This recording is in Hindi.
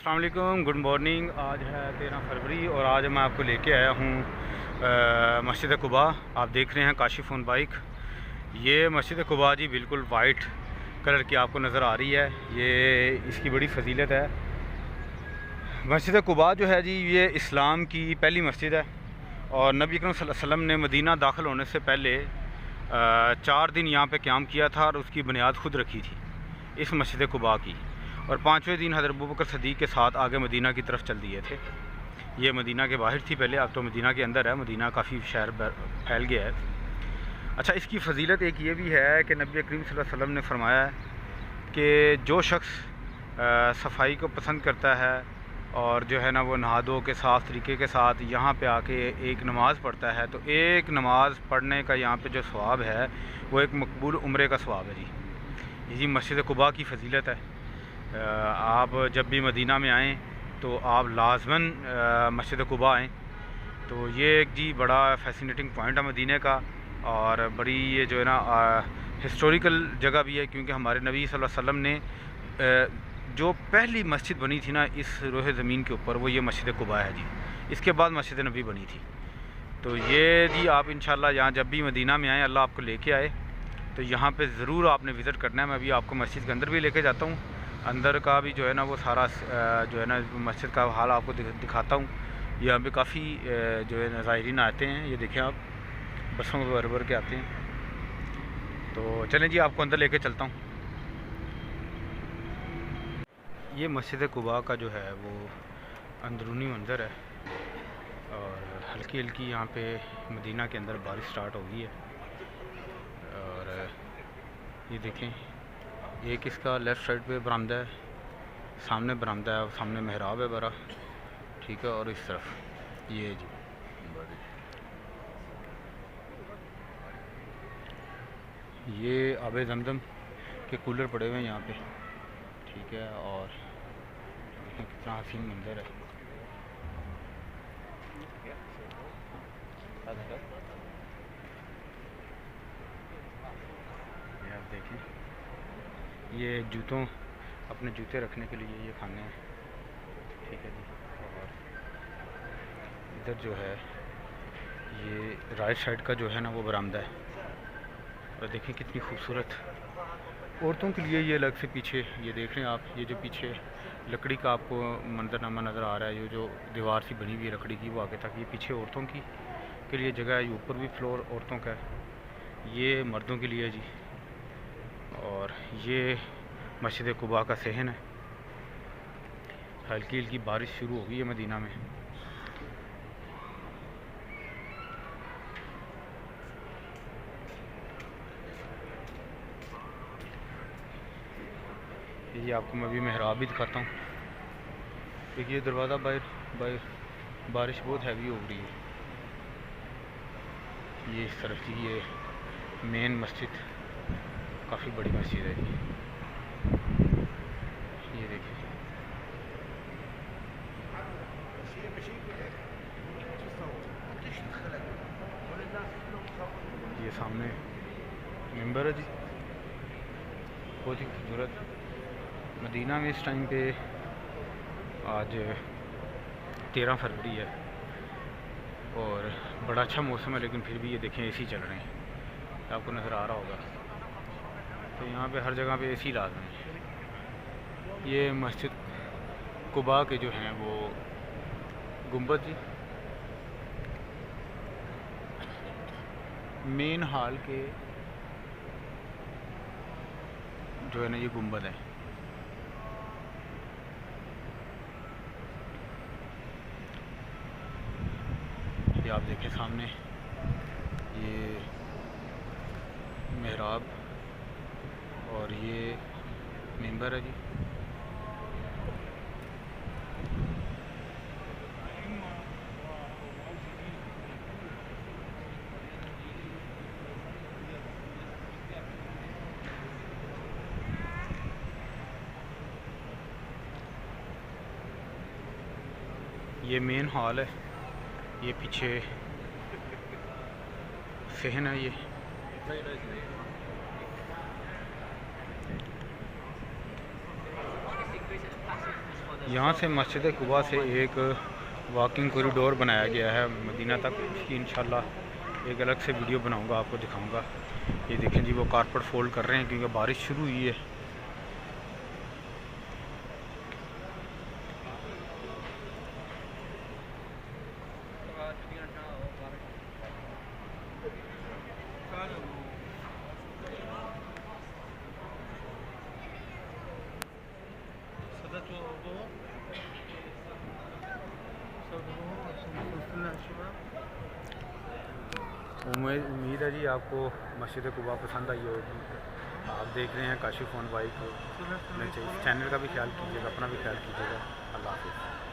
अस्सलाम वालेकुम, गुड मॉर्निंग। आज है 13 फरवरी और आज मैं आपको लेके आया हूँ मस्जिद कुबा। आप देख रहे हैं काशिफ ऑन बाइक। ये मस्जिद कुबा जी बिल्कुल वाइट कलर की आपको नज़र आ रही है। ये इसकी बड़ी फजीलत है। मस्जिद कुबा जो है जी ये इस्लाम की पहली मस्जिद है और नबी अकरम सल्लल्लाहु अलैहि वसल्लम ने मदीना दाखिल होने से पहले 4 दिन यहाँ पे क़याम किया था और उसकी बुनियाद खुद रखी थी इस मस्जिद कुबा की। और 5वें दिन हज़रत अबू बकर सदीक़ के साथ आगे मदीना की तरफ चल दिए थे। ये मदीना के बाहर थी पहले, अब तो मदीना के अंदर है। मदीना काफ़ी शहर फैल गया है। अच्छा, इसकी फ़जीलत एक ये भी है कि नबी करीम सल्लल्लाहु अलैहि वसल्लम ने फरमाया है कि जो शख्स सफाई को पसंद करता है और जो है ना वो नहा धो के साफ़ तरीके के साथ यहाँ पे आके एक नमाज़ पढ़ता है तो एक नमाज़ पढ़ने का यहाँ पे जो सवाब है वो एक मकबूल उम्रे का सवाब है जी। ये मस्जिद कुबा की फ़जीलत है। आप जब भी मदीना में आएँ तो आप लाजमन मस्जिद कुबा आएँ। तो ये एक जी बड़ा फ़ैसिनेटिंग पॉइंट है मदीने का और बड़ी ये जो है ना हिस्टोरिकल जगह भी है, क्योंकि हमारे नबी सल्लल्लाहु अलैहि वसल्लम ने जो पहली मस्जिद बनी थी ना इस रोहे ज़मीन के ऊपर वो ये मस्जिद कुबा है जी। इसके बाद मस्जिद नबी बनी थी। तो ये जी आप इंशाल्लाह यहाँ जब भी मदीना में आएँ, अल्लाह आपको लेके आए तो यहाँ पे ज़रूर आपने विज़िट करना है। मैं अभी आपको मस्जिद के अंदर भी लेके जाता हूँ। अंदर का भी जो है ना वो सारा जो है ना मस्जिद का हाल आपको दिखाता हूँ। यहाँ पे काफ़ी जो है ज़ायरीन आते हैं। ये देखें आप, बसों में भर भर के आते हैं। तो चलें जी आपको अंदर लेके चलता हूँ। ये मस्जिद कुबा का जो है वो अंदरूनी मंज़र है और हल्की हल्की यहाँ पे मदीना के अंदर बारिश स्टार्ट हो गई है। और ये देखें, एक इसका लेफ़्ट साइड पे बरामदा है, सामने बरामदा है, सामने मेहराब है बड़ा, ठीक है। और इस तरफ ये जी ये आबे ज़मज़म के कूलर पड़े हुए हैं यहाँ पे, ठीक है। और कितना हसीन मंजर है। ये आप देखें, ये जूतों अपने जूते रखने के लिए ये खाने हैं, ठीक है जी। और इधर जो है ये राइट साइड का जो है ना वो बरामदा है। और देखें कितनी खूबसूरत औरतों के लिए ये अलग से पीछे ये देख रहे हैं आप, ये जो पीछे लकड़ी का आपको मंजरनामा नज़र आ रहा है, ये जो दीवार सी बनी हुई है लकड़ी की वो आगे तक, ये पीछे औरतों की के लिए जगह है। ये ऊपर भी फ्लोर औरतों का है, ये मर्दों के लिए जी। और ये मस्जिद कुबा का सहन है। हल्की हल्की बारिश शुरू हो गई है मदीना में। ये आपको मैं अभी मेहराब भी दिखाता हूँ। देखिए दरवाज़ा बाहर बारिश बहुत हैवी हो रही है। ये इस तरफ की ये मेन मस्जिद काफ़ी बड़ी मस्जिद है। ये देखिए, ये सामने मिंबर है जी, बहुत ही खूबसूरत। मदीना में इस टाइम पे आज 13 फरवरी है और बड़ा अच्छा मौसम है, लेकिन फिर भी ये देखें एसी चल रहे हैं, आपको नज़र आ रहा होगा। तो यहाँ पे हर जगह पे एसी लाज़मी है। ये मस्जिद कुबा के जो हैं वो गुंबद जी, मेन हॉल के जो है ना ये गुंबद है। ये आप देखें सामने ये मेहराब और ये मिंबर है जी। ये मेन हॉल है, ये पीछे सहन है। ये यहाँ से मस्जिद कुबा से एक वॉकिंग कॉरिडोर बनाया गया है मदीना तक। इसकी इंशाल्लाह एक अलग से वीडियो बनाऊंगा, आपको दिखाऊंगा। ये देखें जी, वो कारपेट फोल्ड कर रहे हैं क्योंकि बारिश शुरू हुई है। उम्मीद है जी आपको मस्जिद कुबा पसंद आई होगी। आप देख रहे हैं काशिफ ऑन बाइक। अपने चैनल का भी ख्याल कीजिएगा, अपना भी ख्याल कीजिएगा। अल्लाह हाफ़िज़।